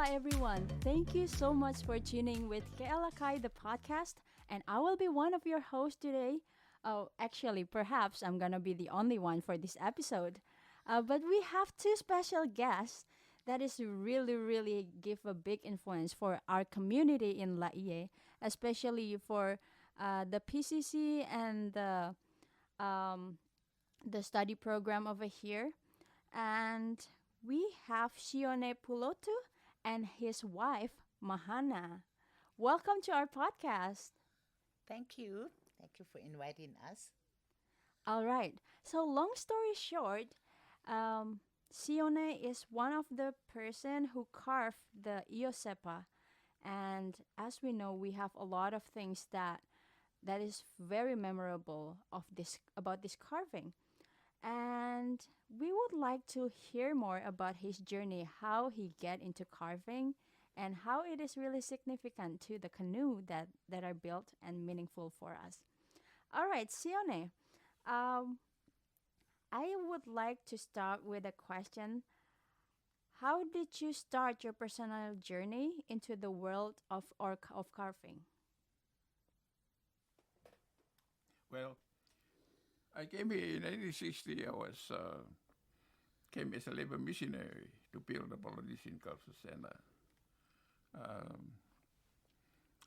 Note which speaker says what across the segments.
Speaker 1: Aloha, everyone. Thank you so much for tuning with Alaka'i, the podcast. And I will be one of your hosts today. Oh, actually, perhaps I'm going to be the only one for this episode. But we have two special guests that is really give a big influence for our community in Laie, especially for the PCC and the study program over here. And we have Sione Pulotu and his wife, Mahana. Welcome to our podcast.
Speaker 2: Thank you. Thank you for inviting us.
Speaker 1: All right. So, long story short, Sione is one of the person who carved the Iosepa. And as we know, we have a lot of things that is very memorable of this about this carving. And we would like to hear more about his journey, how he get into carving, and how it is really significant to the canoe that are built and meaningful for us. All right, Sione, um, I would like to start with a question. How did you start your personal journey into the world of carving?
Speaker 3: Well, I came here in 1860. I came as a labor missionary to build a Polynesian cultural center.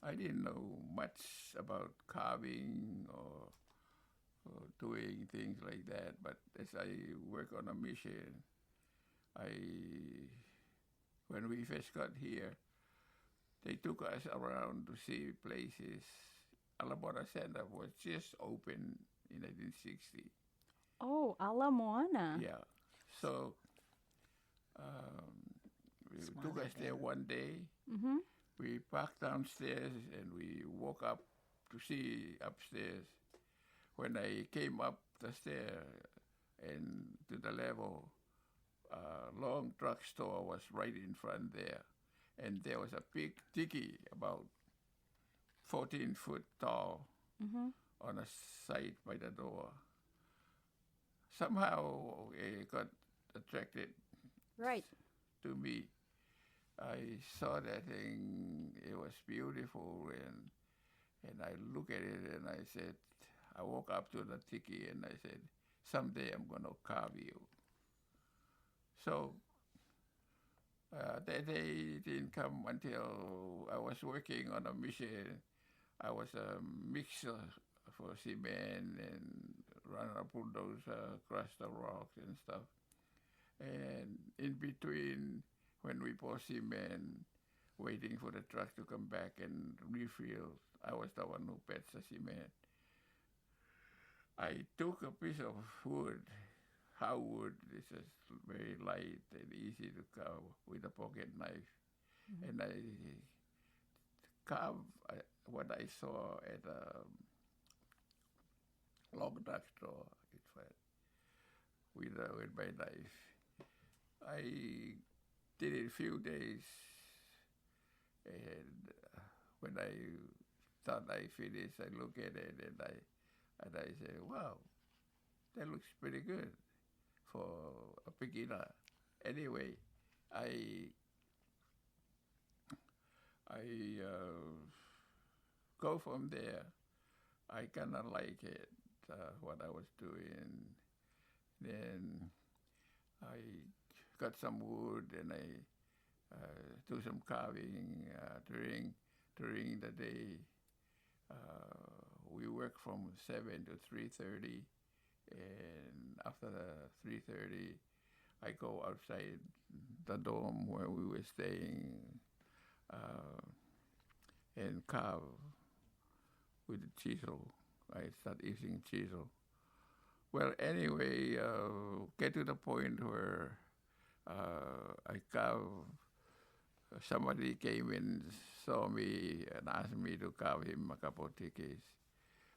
Speaker 3: I didn't know much about carving or doing things like that, but as I work on a mission, when we first got here, they took us around to see places. Alabora Center was just open in 1960.
Speaker 1: Oh, Ala Moana.
Speaker 3: Yeah. So we took us there one day.
Speaker 1: Mm-hmm.
Speaker 3: We parked downstairs and we woke up to see upstairs. When I came up the stair and to the level, a long drugstore was right in front there. And there was a big tiki about 14 foot tall on a side by the door. Somehow it got attracted
Speaker 1: Right.
Speaker 3: to me. I saw that thing, it was beautiful, and I looked at it and I said, I woke up to the tiki and I said, someday I'm going to carve you. So that day didn't come until I was working on a mission. I was a mixer for cement and run a bulldozer, crush the rocks and stuff. And in between, when we pour cement, waiting for the truck to come back and refill, I was the one who pets the cement. I took a piece of wood, how wood, this is very light and easy to carve with a pocket knife. And I carved what I saw at a long drugstore, with my knife. I did it a few days, and when I thought I finished, I look at it and I say, wow, that looks pretty good for a beginner. Anyway, I go from there. I kind of like it, what I was doing. Then I got some wood and I do some carving during the day. We work from 7 to 3:30, and after the 3:30, I go outside the dorm where we were staying and carve with the chisel. I start using chisel. Well, anyway, get to the point where I carve. Somebody came and saw me and asked me to carve him a couple of tikis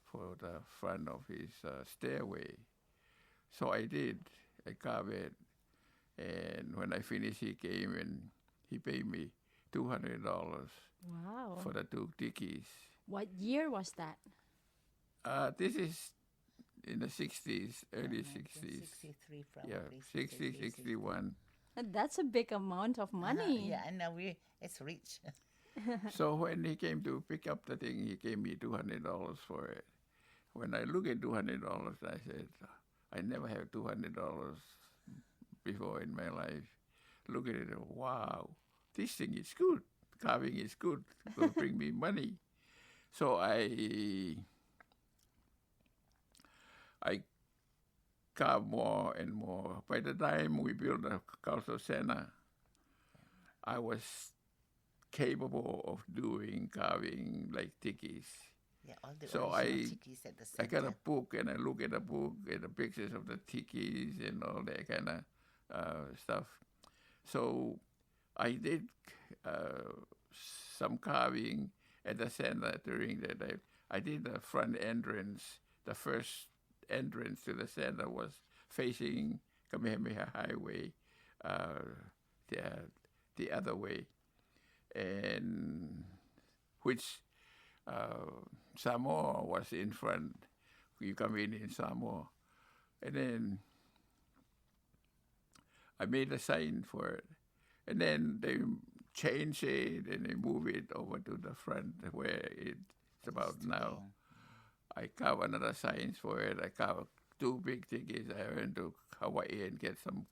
Speaker 3: for the front of his stairway. So I did. I carved it. And when I finished, he came and he paid me $200
Speaker 1: Wow.
Speaker 3: for the two tikis.
Speaker 1: What year was that?
Speaker 3: This is in the 60s, early 60s.
Speaker 2: 1963
Speaker 3: Yeah,
Speaker 2: probably.
Speaker 3: 60, 61.
Speaker 1: That's a big amount of money.
Speaker 2: Yeah, and now it's rich.
Speaker 3: So when he came to pick up the thing, he gave me $200 for it. When I look at $200, I said, I never had $200 before in my life. Look at it, wow, this thing is good. Carving is good. It will bring me money. So I carve more and more. By the time we built the cultural center, I was capable of doing carving like tikis.
Speaker 2: Yeah, all the
Speaker 3: So
Speaker 2: original tikis at the
Speaker 3: I got
Speaker 2: center.
Speaker 3: a book and I look at the book and the pictures of the tikis and all that kind of stuff. So I did some carving at the center during the day. I did the front entrance. The first entrance to the center was facing Kamehameha Highway, the other way, and which Samoa was in front. You come in Samoa. And then I made a sign for it. And then they change it and they move it over to the front where it's about now. I carve another signs for it. I carve 2 big tikis. I went to Hawaii and get some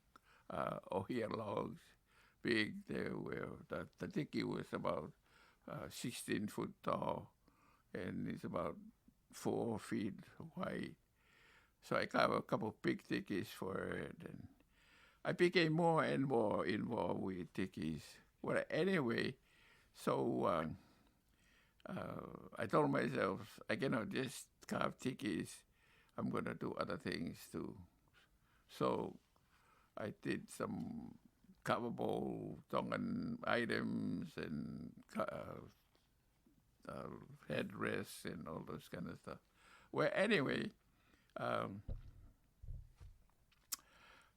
Speaker 3: ohia logs. Big. They were, the tiki was about 16 foot tall and it's about 4 feet wide. So I carved a couple of big tikis for it. And I became more and more involved with tikis. Well, anyway, so I told myself, I cannot just carve tikis. I'm going to do other things too. So I did some carvable Tongan items and headrests and all those kind of stuff. Well, anyway,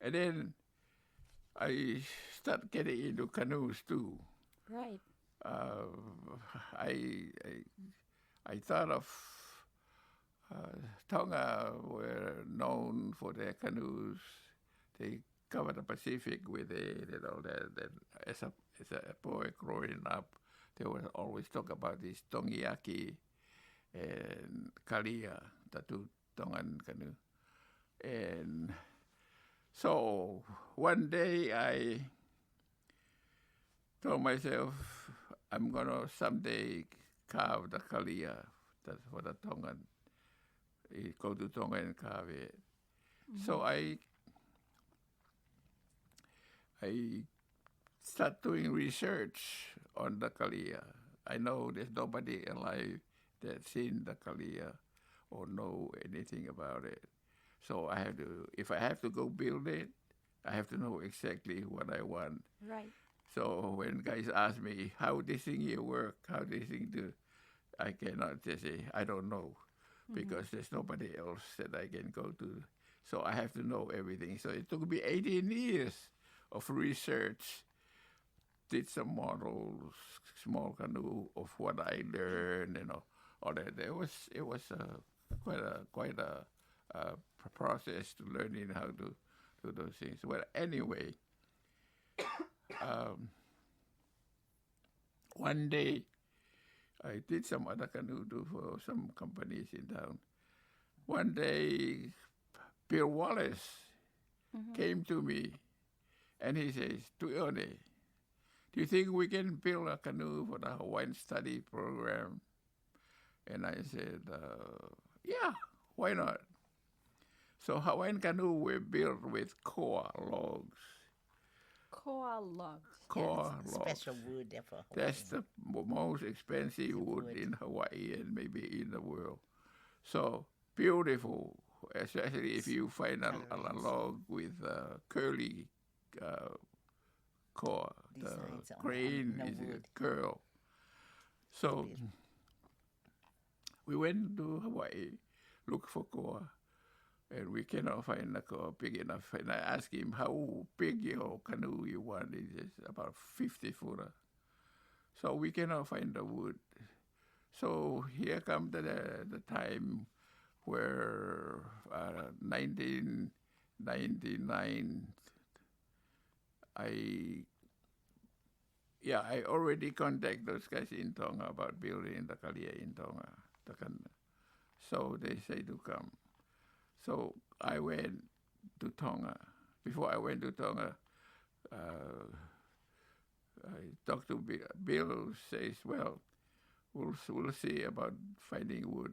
Speaker 3: and then I started getting into canoes too.
Speaker 1: Right.
Speaker 3: I thought of Tonga were known for their canoes. They covered the Pacific with it and all that. Then as a boy growing up, they would always talk about this Tongiaki and Kalia, the 2 Tongan canoe. And so one day I told myself, I'm going to someday carve the Kalia. That's for the Tongan. Go to Tonga and carve it. Mm-hmm. So I start doing research on the Kalia. I know there's nobody alive that's seen the Kalia or know anything about it. So I have to, if I have to go build it, I have to know exactly what I want.
Speaker 1: Right.
Speaker 3: So when guys ask me how this thing here work, how this thing do, I cannot just say, I don't know, because there's nobody else that I can go to. So I have to know everything. So it took me 18 years of research, did some models, small canoe of what I learned, all that. It was quite a process to learning how to do those things. Well, anyway, one day I did some other canoe too for some companies in town. One day, Bill Wallace came to me and he says, Tuione, do you think we can build a canoe for the Hawaiian study program? And I said, yeah, why not? So Hawaiian canoe were built with koa logs.
Speaker 1: Koa logs.
Speaker 3: Koa logs.
Speaker 2: Special wood there for Hawaii.
Speaker 3: That's the most expensive wood in Hawaii and maybe in the world. So beautiful, especially if you find a log with curly koa. The grain is a curl. So we went to Hawaii, look for koa, and we cannot find a koa big enough. And I asked him, how big your canoe you want? He says, about 50 footer. So we cannot find the wood. So here comes the time where 1999, I already contact those guys in Tonga about building the kalia in Tonga. So they say to come. So I went to Tonga. Before I went to Tonga, I talked to Bill. Bill says, well, we'll see about finding wood.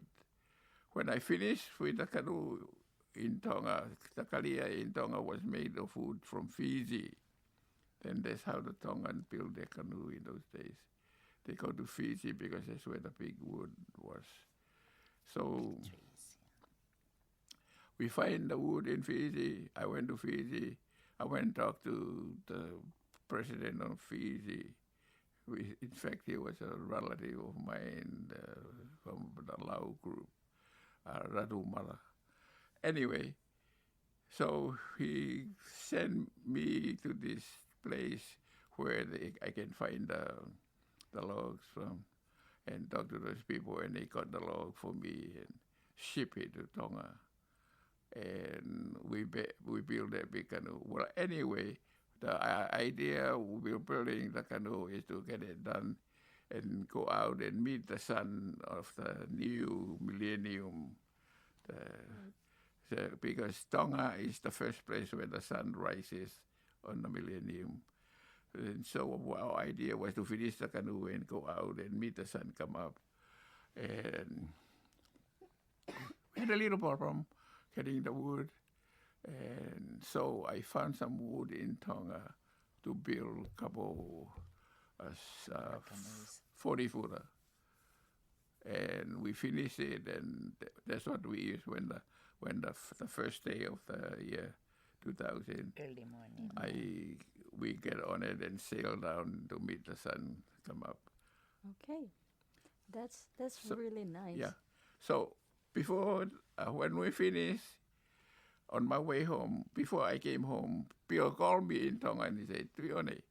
Speaker 3: When I finished with the canoe in Tonga, the kalia in Tonga was made of wood from Fiji. Then that's how the Tongans built their canoe in those days. They go to Fiji because that's where the big wood was. So we find the wood in Fiji. I went to Fiji. I went and talked to the president of Fiji. In fact, he was a relative of mine from the Lau group, Radumala. Anyway, so he sent me to this place where I can find the logs from and talk to those people, and they got the log for me and ship it to Tonga. And we built that big canoe. Well, anyway, the idea we're building the canoe is to get it done and go out and meet the sun of the new millennium. Because Tonga is the first place where the sun rises on the millennium. And so our idea was to finish the canoe and go out and meet the sun come up. And we had a little problem getting the wood. And so I found some wood in Tonga to build a couple 40-footer. And we finished it, and that's what we used when the first day of the year 2000.
Speaker 2: Early morning.
Speaker 3: We get on it and sail down to meet the sun come up.
Speaker 1: Okay, that's really nice.
Speaker 3: Yeah. So before when we finished, on my way home, before I came home, Bill called me in Tonga and he said, Tuione,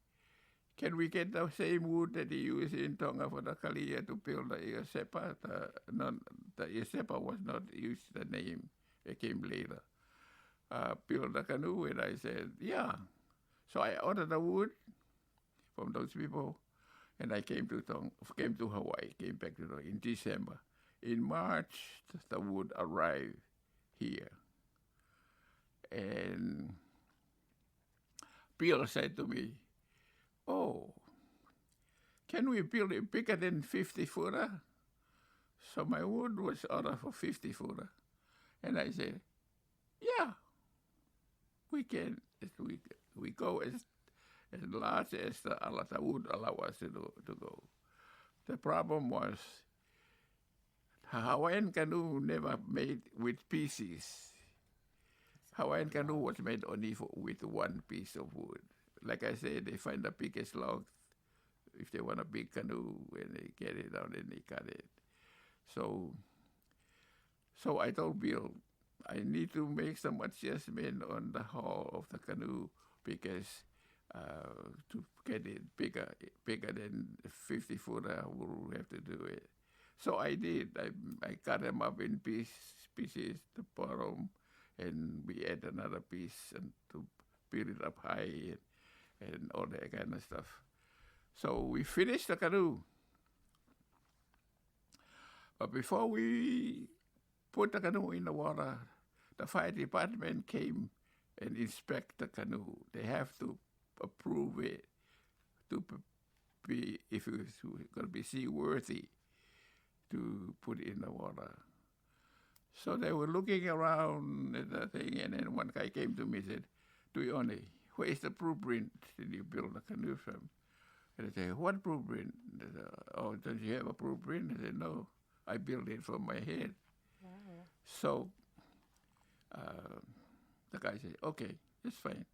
Speaker 3: can we get the same wood that he used in Tonga for the kalia to build the Iosepa? The Iosepa was not used the name. It came later. Build the canoe, and I said, yeah. So I ordered the wood from those people, and I came to Hawaii, came back to in December. In March, the wood arrived here. And Bill said to me, oh, can we build it bigger than 50-footer? So my wood was ordered for 50-footer. And I said, yeah, we can. We go as large as the Alata would allow us to go. The problem was Hawaiian canoe never made with pieces. Hawaiian canoe was made only with one piece of wood. Like I said, they find the biggest log if they want a big canoe, and they get it out and they cut it. So I told Bill, I need to make some adjustment on the hull of the canoe because to get it bigger than 50-footer, we'll have to do it. So I did. I cut them up in pieces, the bottom, and we add another piece and to build it up high and all that kind of stuff. So we finished the canoe. But before we put the canoe in the water, the fire department came and inspect the canoe. They have to approve it to be, if it's going to be seaworthy, to put it in the water. So they were looking around at the thing, and then one guy came to me and said, Tuione, where is the blueprint that you build the canoe from? And I said, what blueprint? They said, oh, don't you have a blueprint? I said, no, I built it from my head.
Speaker 1: Wow.
Speaker 3: So the guy said, okay, that's fine.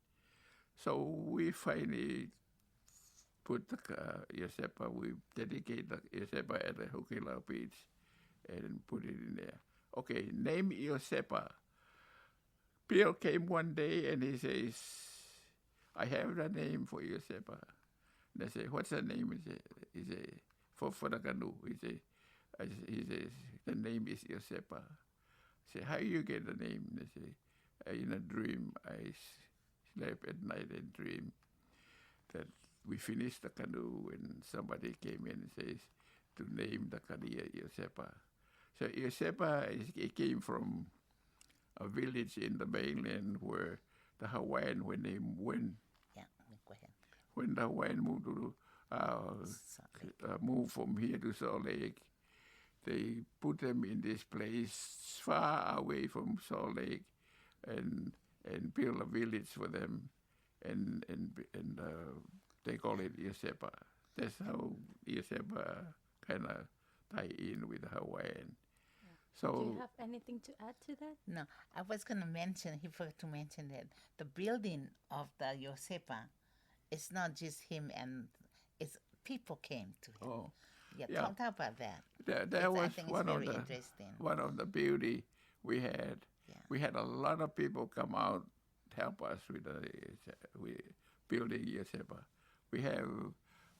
Speaker 3: So we finally put the Iosepa, we dedicate the Iosepa at the Hokila Beach and put it in there. Okay, name Iosepa. Bill came one day and he says, I have the name for Iosepa. And I say, what's the name? He say, for the canoe. He says, the name is Iosepa. I say, how you get the name? They say, in a dream, I slept at night and dream. that we finished the canoe and somebody came in and says to name the canoe Iosepa. So Iosepa it came from a village in the mainland where the Hawaiian
Speaker 2: Go ahead.
Speaker 3: when the Hawaiian moved to moved from here to Salt Lake, they put them in this place far away from Salt Lake, and build a village for them, and they call it Iosepa. That's how Iosepa kind of tie in with Hawaiian.
Speaker 1: Do you
Speaker 3: So
Speaker 1: have anything to add to that?
Speaker 2: No, I was going to mention, he forgot to mention that the building of the Iosepa, it's not just him, and it's people came to him.
Speaker 3: oh,
Speaker 2: Yeah,
Speaker 3: yeah.
Speaker 2: talk about that.
Speaker 3: that
Speaker 2: I
Speaker 3: was
Speaker 2: think it's
Speaker 3: one of
Speaker 2: very
Speaker 3: the
Speaker 2: interesting.
Speaker 3: one of the beauty we had.
Speaker 2: Yeah.
Speaker 3: We had a lot of people come out help us with building Iosepa. We have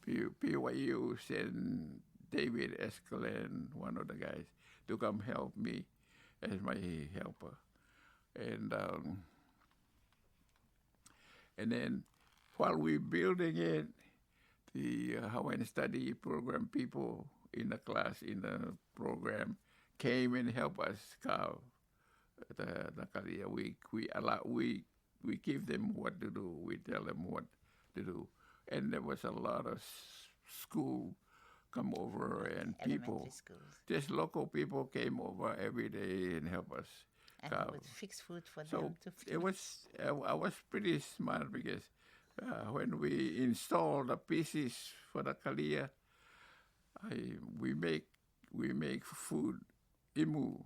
Speaker 3: BYU send David Escalante, one of the guys, to come help me as my helper, and then while we building it, the Hawaiian study program people in the class in the program came and helped us carve the career. We give them what to do. We tell them what to do, and there was a lot of school come over and people,
Speaker 2: Elementary schools.
Speaker 3: just local people came over every day and help us
Speaker 2: And
Speaker 3: carve.
Speaker 2: he would fix food for
Speaker 3: So
Speaker 2: them to
Speaker 3: it was I was pretty smart because when we install the pieces for the kalia, we make food imu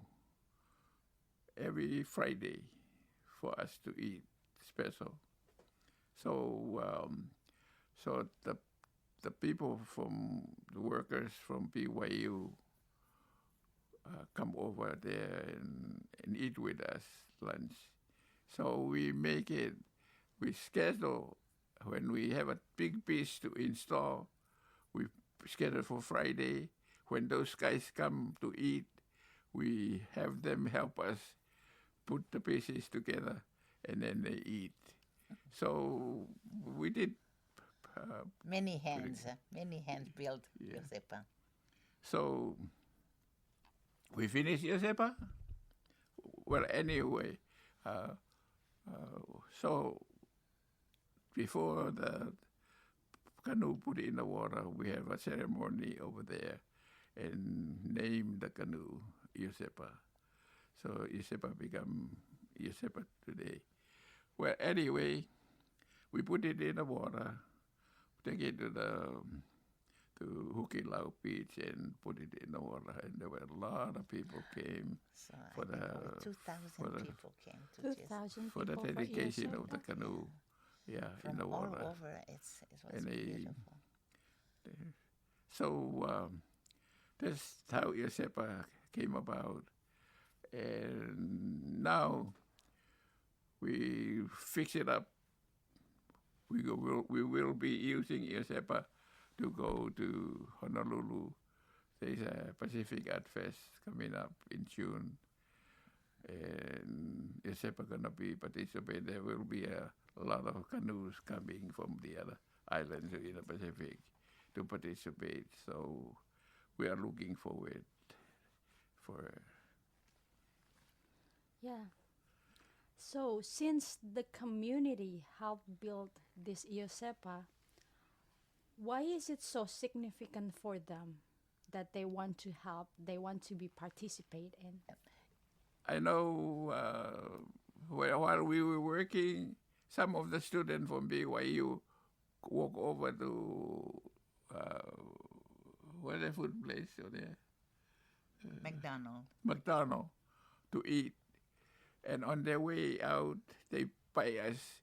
Speaker 3: every Friday for us to eat special. So so the people from the workers from BYU come over there and eat with us lunch. So we make it, we schedule when we have a big piece to install, we schedule for Friday. When those guys come to eat, we have them help us put the pieces together and then they eat. So we did
Speaker 2: many hands built
Speaker 3: Yeah.
Speaker 2: Iosepa.
Speaker 3: So we finished Iosepa. Well, anyway, so before the canoe put in the water, we have a ceremony over there and name the canoe Iosepa. So Iosepa become Iosepa today. Well, anyway, we put it in the water, take it to Hukilau Beach and put it in the water, and there were a lot of people came
Speaker 2: So
Speaker 3: For
Speaker 2: I think
Speaker 3: the-
Speaker 2: over 2,000
Speaker 3: for the-
Speaker 2: people came to just
Speaker 1: 2,000
Speaker 3: for the
Speaker 1: people
Speaker 3: dedication of the
Speaker 1: Iosepa?
Speaker 3: canoe. Yeah, in
Speaker 2: from
Speaker 3: the
Speaker 2: all
Speaker 3: water.
Speaker 2: over. It was
Speaker 3: And they-
Speaker 2: beautiful.
Speaker 3: So that's how Iosepa came about. And now we fix it up. We will be using Iosepa to go to Honolulu. There's a Pacific Art Fest coming up in June. And Iosepa gonna be participate. There will be a lot of canoes coming from the other islands in the Pacific to participate. So we are looking forward for.
Speaker 1: Yeah. So since the community helped build this Iosepa, why is it so significant for them that they want to help, they want to be participate in?
Speaker 3: I know while we were working, some of the students from BYU walk over to what's the food place over there? McDonald to eat. And on their way out, they buy us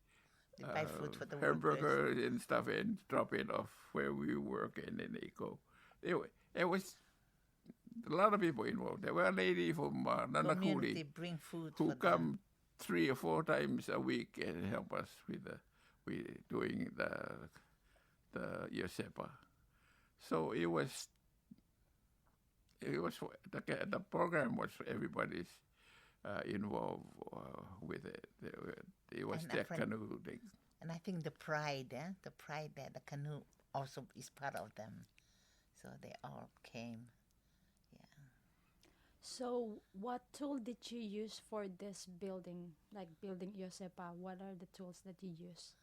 Speaker 2: They buy food for the workers.
Speaker 3: hamburgers and stuff and drop it off where we work, and then they go. It was a lot of people involved. There were a lady from
Speaker 2: Community
Speaker 3: Nanakuli
Speaker 2: bring food
Speaker 3: who
Speaker 2: for
Speaker 3: come 3 or 4 times a week and help us with doing the Iosepa. So it was the program was everybody's involved with it. It was
Speaker 2: And
Speaker 3: their
Speaker 2: from-
Speaker 3: canoe thing.
Speaker 2: And I think the pride that the canoe also is part of them. So they all came. Yeah.
Speaker 1: So, what tool did you use for this building, like building Iosepa? What are the tools that you use?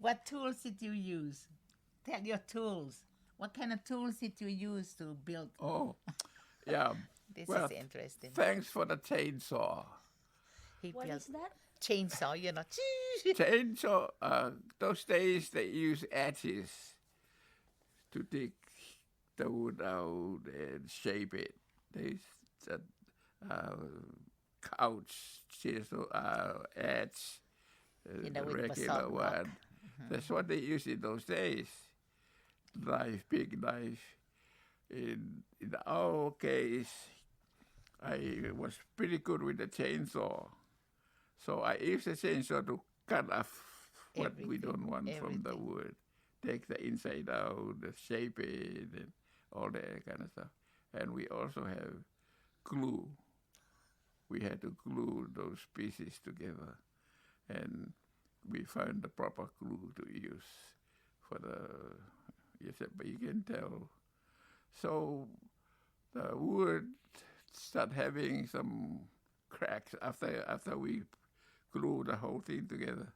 Speaker 2: What tools did you use? Tell your tools. What kind of tools did you use to build?
Speaker 3: Oh, yeah.
Speaker 2: This
Speaker 3: Well,
Speaker 2: is interesting.
Speaker 3: thanks for the chainsaw.
Speaker 2: He
Speaker 1: What
Speaker 2: built
Speaker 1: is that?
Speaker 2: chainsaw, you know.
Speaker 3: Chainsaw, those days they use axes to dig the wood out and shape it. They said couch, chisel, adze,
Speaker 2: You know,
Speaker 3: the
Speaker 2: with
Speaker 3: regular
Speaker 2: basalt rock.
Speaker 3: one. That's what they used in those days. Knife, big knife. In our case, I was pretty good with the chainsaw. So I used the chainsaw to cut off what we don't want from the wood. Take the inside out, shape it, and all that kind of stuff. And we also have glue. We had to glue those pieces together. And we found the proper glue to use for but you can tell. So the wood start having some cracks after we glue the whole thing together.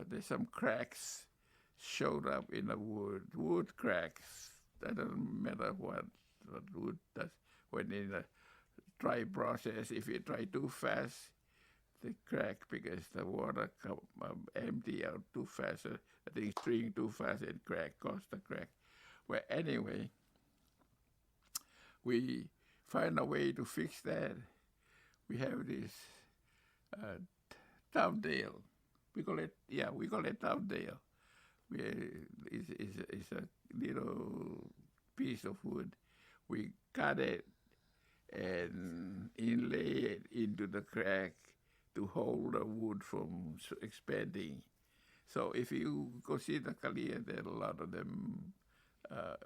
Speaker 3: There's some cracks showed up in the wood. Wood cracks. That doesn't matter what wood does. When in the dry process, if you dry too fast, they crack because the water come empty out too fast. So I think string too fast and cause the crack. Well, anyway, we find a way to fix that. We have this thumbnail. We call it thumbnail. It's a little piece of wood. We cut it and inlay it into the crack to hold the wood from expanding. So if you go see the kalia, there are a lot of them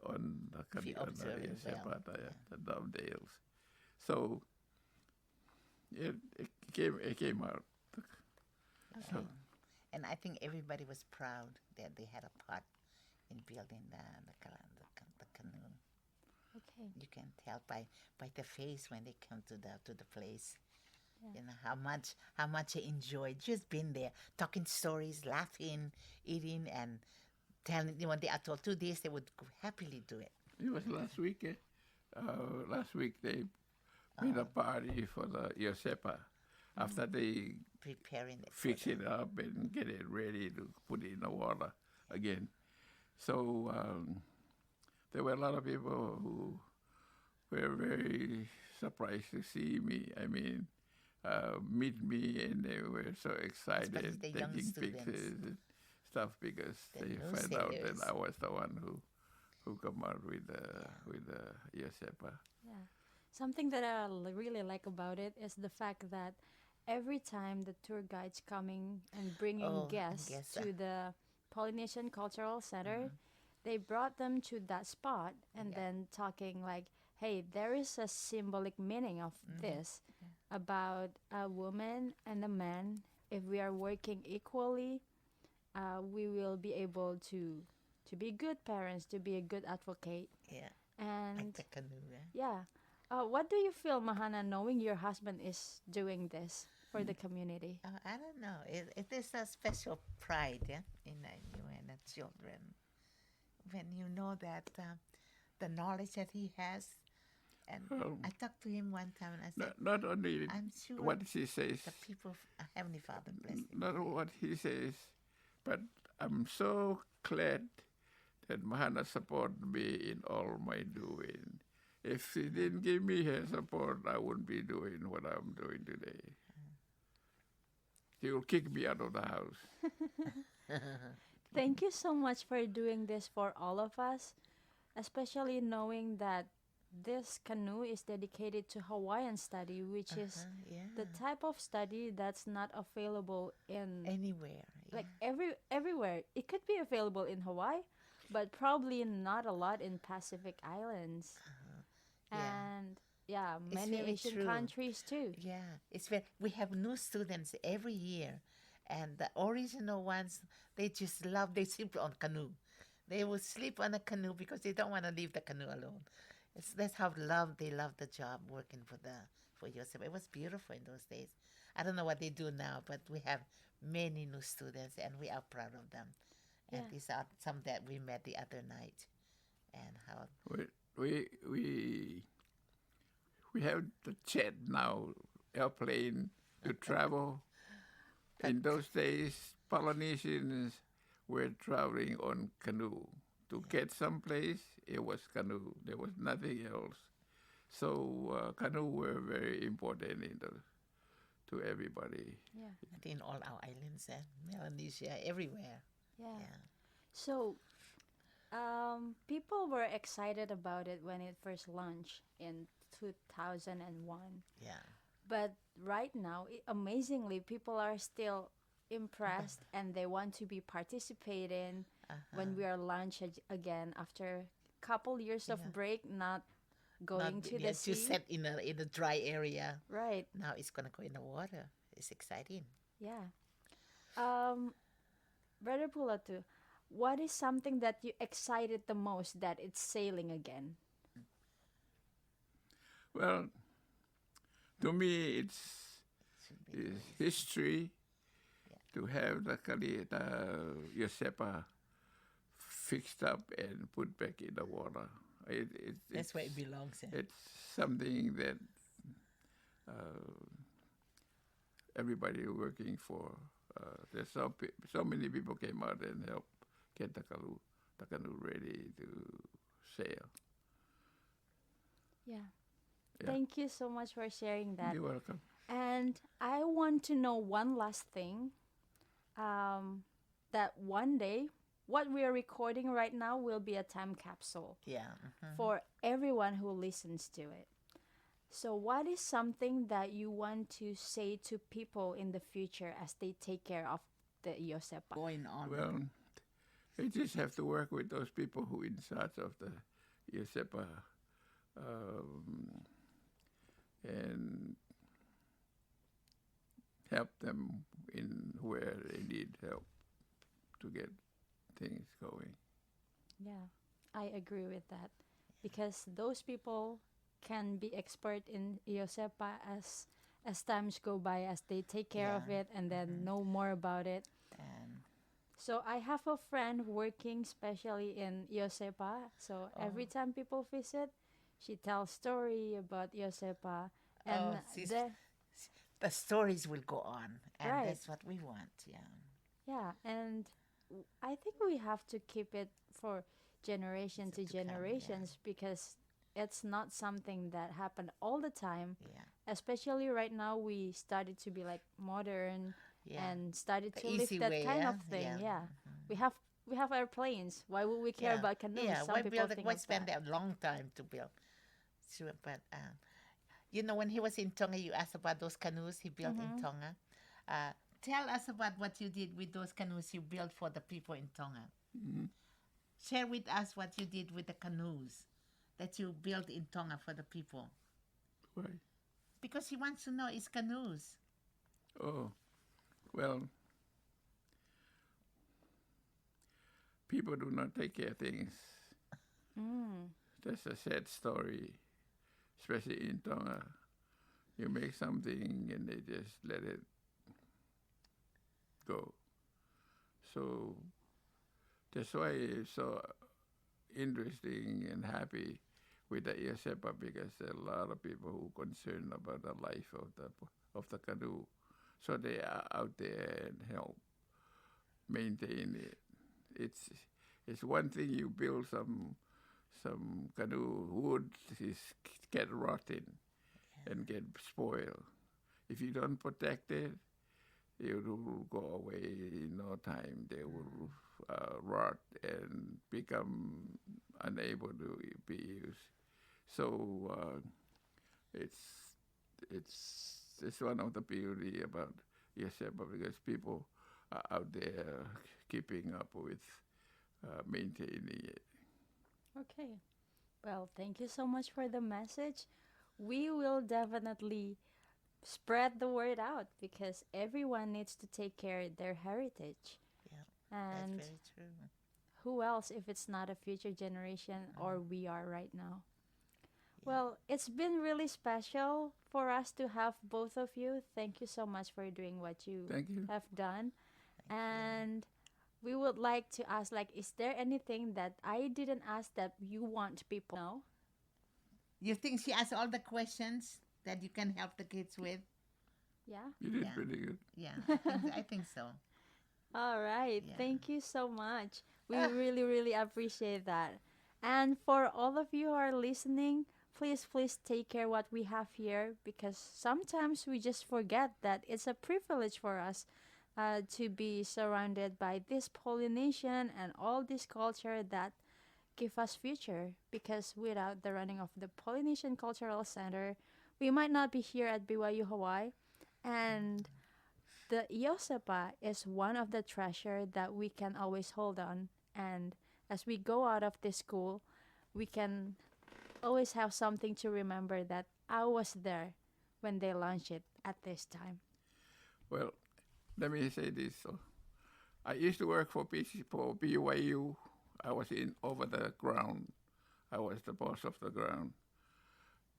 Speaker 3: on the kalia, the thumbnails. So it came out.
Speaker 2: Okay. So, and I think everybody was proud that they had a part in building the canoe.
Speaker 1: Okay.
Speaker 2: You can tell by the face when they come to the place.
Speaker 1: Yeah.
Speaker 2: You know how much they enjoyed just being there, talking stories, laughing, eating, and telling. When they are told to do this, they would happily do it.
Speaker 3: It was last week. Last week they made a party for the Iosepa. After they
Speaker 2: preparing it,
Speaker 3: fix it up and get it ready to put it in the water again. So there were a lot of people who were very surprised to see me. I mean, meet me, and they were so excited, taking pictures and stuff because they found out that I was the one who come out with the Iosepa.
Speaker 1: Yeah. Something that I really like about it is the fact that every time the tour guide's coming and bringing guests to the Polynesian Cultural Center, they brought them to that spot and then talking like, hey, there is a symbolic meaning of this about a woman and a man. If we are working equally, we will be able to be good parents, to be a good advocate.
Speaker 2: Yeah.
Speaker 1: And
Speaker 2: like the canoe,
Speaker 1: yeah. What do you feel, Mahana, knowing your husband is doing this for the community?
Speaker 2: I don't know. It is a special pride, in you and the children. When you know that the knowledge that he has, and I talked to him one time and I said,
Speaker 3: not only
Speaker 2: I'm sure
Speaker 3: what he says,
Speaker 2: the people, Heavenly Father bless him.
Speaker 3: not what he says, but I'm so glad that Mahana supported me in all my doing. If he didn't give me his support, I wouldn't be doing what I'm doing today. He will kick me out of the house.
Speaker 1: Thank you so much for doing this for all of us, especially knowing that this canoe is dedicated to Hawaiian study, which is the type of study that's not available in
Speaker 2: anywhere.
Speaker 1: Like everywhere. It could be available in Hawaii, but probably not a lot in Pacific Islands. And many Asian countries too.
Speaker 2: Yeah, we have new students every year, And the original ones, they just love, they sleep on canoe. They will sleep on a canoe because they don't want to leave the canoe alone. That's how they love the job working for Iosepa. It was beautiful in those days. I don't know what they do now, but we have many new students and we are proud of them. And
Speaker 1: Yeah.
Speaker 2: these are some that we met the other night. And how
Speaker 3: We have the jet now, airplane to travel. In those days, Polynesians were traveling on canoe. To get someplace, it was canoe. There was nothing else. So canoe were very important to everybody.
Speaker 1: Yeah.
Speaker 2: I think in all our islands, Melanesia, everywhere.
Speaker 1: Yeah.
Speaker 2: Yeah.
Speaker 1: So, people were excited about it when it first launched in 2001.
Speaker 2: Yeah.
Speaker 1: But right now, amazingly, people are still impressed and they want to be participating when we are launched again after a couple years of
Speaker 2: Yeah.
Speaker 1: break, not going
Speaker 2: Not
Speaker 1: to the
Speaker 2: just
Speaker 1: sea.
Speaker 2: set in a dry area.
Speaker 1: Right.
Speaker 2: Now it's gonna go in the water. It's exciting.
Speaker 1: Yeah. Brother Pulatu, what is something that you excited the most that it's sailing again?
Speaker 3: Well, to me, it's
Speaker 2: Should be
Speaker 3: history to have the Iosepa fixed up and put back in the water.
Speaker 2: That's where it belongs.
Speaker 3: It's something that everybody working for. There's so many people came out and helped get the canoe ready to sail.
Speaker 1: Yeah.
Speaker 3: Yeah.
Speaker 1: Thank you so much for sharing that.
Speaker 3: You're welcome.
Speaker 1: And I want to know one last thing. That one day, what we are recording right now will be a time capsule
Speaker 2: Yeah.
Speaker 1: for everyone who listens to it. So, what is something that you want to say to people in the future as they take care of the Iosepa?
Speaker 2: Going on.
Speaker 3: Well, they just have to work with those people who in charge of the Iosepa and help them in where they need help to get things going.
Speaker 1: Yeah, I agree with that because those people can be expert in Iosepa as times go by, as they take care of
Speaker 2: Yeah.
Speaker 1: it and then know more about it.
Speaker 2: And
Speaker 1: So I have a friend working especially in Iosepa. So every time people visit, she tells story about Iosepa, and
Speaker 2: the stories will go on, and
Speaker 1: Right.
Speaker 2: that's what we want. Yeah.
Speaker 1: yeah, and I think we have to keep it for generation to
Speaker 2: To come, yeah.
Speaker 1: generations because it's not something that happened all the time.
Speaker 2: Yeah.
Speaker 1: Especially right now, we started to be like modern
Speaker 2: Yeah.
Speaker 1: and started
Speaker 2: The
Speaker 1: to live
Speaker 2: easy
Speaker 1: that
Speaker 2: way,
Speaker 1: kind
Speaker 2: yeah?
Speaker 1: of thing.
Speaker 2: Yeah.
Speaker 1: Yeah, we have airplanes. Why would we care
Speaker 2: Yeah.
Speaker 1: about canoes?
Speaker 2: Yeah.
Speaker 1: Some
Speaker 2: Why
Speaker 1: people think
Speaker 2: why
Speaker 1: of
Speaker 2: spend
Speaker 1: that.
Speaker 2: a long time to build? Sure, but when he was in Tonga, you asked about those canoes he built in Tonga. Tell us about what you did with those canoes you built for the people in Tonga. Share with us what you did with the canoes that you built in Tonga for the people.
Speaker 3: Why?
Speaker 2: Because he wants to know it's canoes.
Speaker 3: Oh, well, people do not take care of things. That's a sad story, especially in Tonga. You make something and they just let it go. So that's why it's so interesting and happy with the Iosepa because there are a lot of people who are concerned about the life of the canoe. So they are out there and help maintain it. It's one thing you build some canoe wood is get rotten and get spoiled. If you don't protect it, it will go away in no time. They will rot and become unable to be used. So it's one of the beauty about Iosepa because people are out there keeping up with maintaining it.
Speaker 1: Okay. Well, thank you so much for the message. We will definitely spread the word out because everyone needs to take care of their heritage.
Speaker 2: Yeah,
Speaker 1: And
Speaker 2: that's very true.
Speaker 1: who else if it's not a future generation or we are right now?
Speaker 2: Yeah.
Speaker 1: Well, it's been really special for us to have both of you. Thank you so much for doing what you
Speaker 3: Thank you.
Speaker 1: have done.
Speaker 2: Thank you.
Speaker 1: And we would like to ask, like, is there anything that I didn't ask that you want people to know?
Speaker 2: You think she asked all the questions that you can help the kids with?
Speaker 1: Yeah.
Speaker 3: You did
Speaker 2: Yeah.
Speaker 3: pretty good.
Speaker 2: Yeah, I think so.
Speaker 1: All right.
Speaker 2: Yeah.
Speaker 1: Thank you so much. We really, really appreciate that. And for all of you who are listening, please take care what we have here because sometimes we just forget that it's a privilege for us to be surrounded by this pollination and all this culture that give us future because without the running of the Polynesian Cultural Center, we might not be here at BYU-Hawaii. And the Iosepa is one of the treasure that we can always hold on. And as we go out of this school, we can always have something to remember that I was there when they launched it at this time.
Speaker 3: Well, let me say this. So, I used to work for BYU. I was in over the ground. I was the boss of the ground.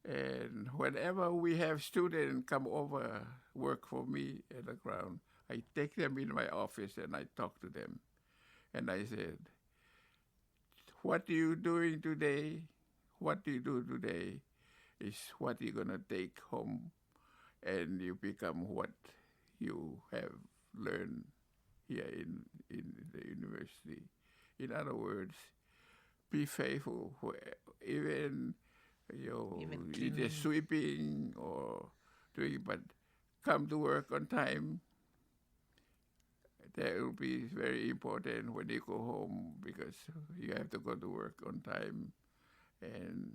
Speaker 3: And whenever we have students come over, work for me at the ground, I take them in my office and I talk to them. And I said, what are you doing today? What do you do today is what you're going to take home and you become what you have learned here in the university. In other words, be faithful. Even
Speaker 2: Even
Speaker 3: either sweeping or doing, but come to work on time. That will be very important when you go home because you have to go to work on time and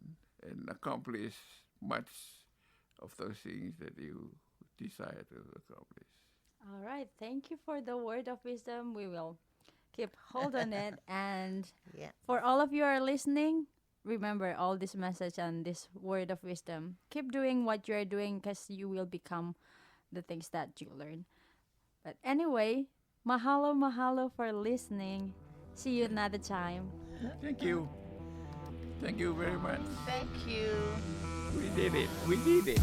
Speaker 3: accomplish much of those things that you desire to accomplish.
Speaker 1: All right. Thank you for the word of wisdom. We will keep hold on it. And
Speaker 2: Yeah.
Speaker 1: for all of you who are listening, remember all this message and this word of wisdom. Keep doing what you are doing because you will become the things that you learn. But anyway, mahalo for listening. See you another time.
Speaker 3: Thank you. Thank you very much.
Speaker 2: Thank you.
Speaker 3: We did it. We did it.